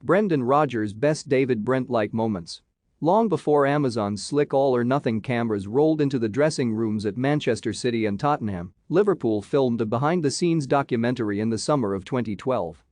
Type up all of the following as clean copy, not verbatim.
Brendan Rodgers' best David Brent-like moments. Long before Amazon's slick all-or-nothing cameras rolled into the dressing rooms at Manchester City and Tottenham, Liverpool filmed a behind-the-scenes documentary in the summer of 2012.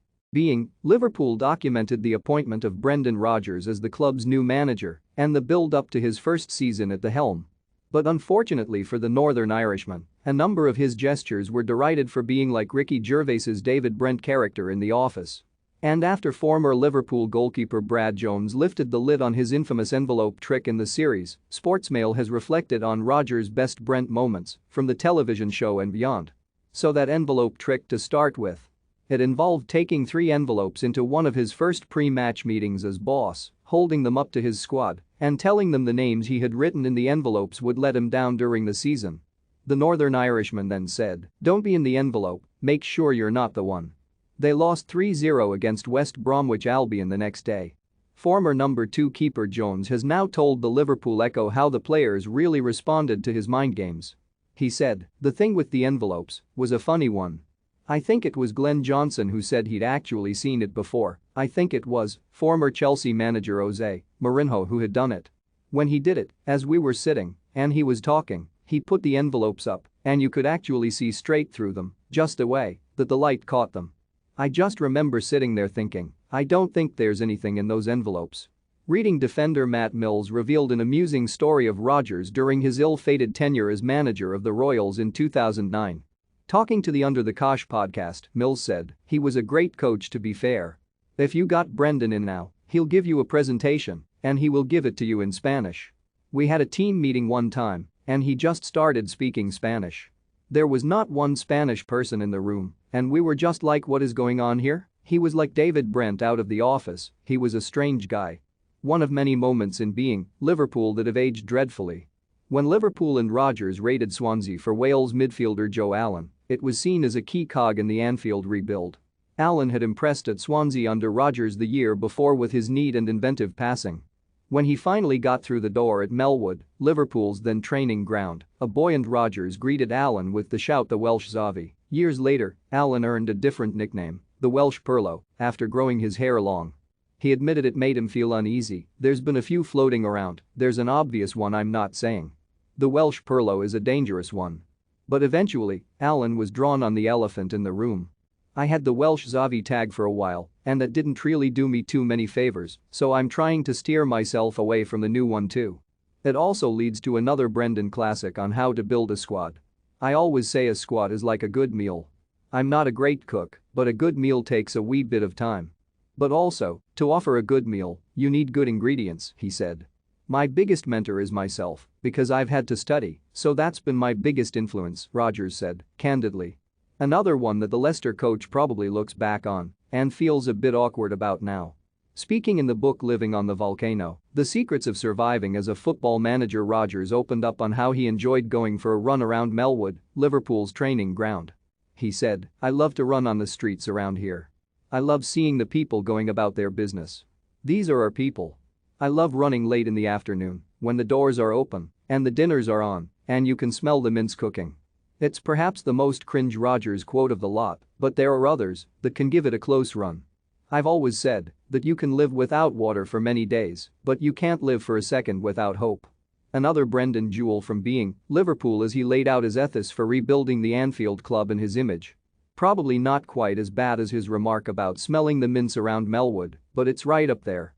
Liverpool documented the appointment of Brendan Rodgers as the club's new manager and the build-up to his first season at the helm. But unfortunately for the Northern Irishman, a number of his gestures were derided for being like Ricky Gervais's David Brent character in The Office. And after former Liverpool goalkeeper Brad Jones lifted the lid on his infamous envelope trick in the series, Sportsmail has reflected on Rodgers' best Brent moments from the television show and beyond. So that envelope trick to start with. It involved taking 3 envelopes into one of his first pre-match meetings as boss, holding them up to his squad, and telling them the names he had written in the envelopes would let him down during the season. The Northern Irishman then said, "Don't be in the envelope, make sure you're not the one." They lost 3-0 against West Bromwich Albion the next day. Former number 2 keeper Jones has now told the Liverpool Echo how the players really responded to his mind games. He said, "The thing with the envelopes was a funny one. I think it was Glenn Johnson who said he'd actually seen it before. I think it was former Chelsea manager Jose Mourinho who had done it. When he did it, as we were sitting, and he was talking, he put the envelopes up, and you could actually see straight through them, just the way that the light caught them. I just remember sitting there thinking, I don't think there's anything in those envelopes." Reading defender Matt Mills revealed an amusing story of Rodgers during his ill-fated tenure as manager of the Royals in 2009. Talking to the Under the Cosh podcast, Mills said, "He was a great coach, to be fair. If you got Brendan in now, he'll give you a presentation, and he will give it to you in Spanish. We had a team meeting one time, and he just started speaking Spanish. There was not one Spanish person in the room, and we were just like, what is going on here?" He was like David Brent out of The Office, he was a strange guy. One of many moments in being Liverpool that have aged dreadfully. When Liverpool and Rodgers raided Swansea for Wales midfielder Joe Allen, it was seen as a key cog in the Anfield rebuild. Allen had impressed at Swansea under Rodgers the year before with his neat and inventive passing. When he finally got through the door at Melwood, Liverpool's then training ground, a buoyant Rodgers greeted Allen with the shout, "The Welsh Xavi." Years later, Allen earned a different nickname, the Welsh Perlo, after growing his hair long. He admitted it made him feel uneasy. "There's been a few floating around, there's an obvious one I'm not saying. The Welsh Perlo is a dangerous one." But eventually, Allen was drawn on the elephant in the room. "I had the Welsh Xavi tag for a while, and that didn't really do me too many favors, so I'm trying to steer myself away from the new one too." It also leads to another Brendan classic on how to build a squad. "I always say a squad is like a good meal. I'm not a great cook, but a good meal takes a wee bit of time. But also, to offer a good meal, you need good ingredients," he said. "My biggest mentor is myself, because I've had to study, so that's been my biggest influence," Rodgers said, candidly. Another one that the Leicester coach probably looks back on and feels a bit awkward about now. Speaking in the book Living on the Volcano, The Secrets of Surviving as a Football Manager, Rodgers opened up on how he enjoyed going for a run around Melwood, Liverpool's training ground. He said, "I love to run on the streets around here. I love seeing the people going about their business. These are our people. I love running late in the afternoon when the doors are open and the dinners are on and you can smell the mince cooking." It's perhaps the most cringe Rodgers quote of the lot, but there are others that can give it a close run. "I've always said that you can live without water for many days, but you can't live for a second without hope." Another Brendan jewel from being Liverpool as he laid out his ethos for rebuilding the Anfield club in his image. Probably not quite as bad as his remark about smelling the mince around Melwood, but it's right up there.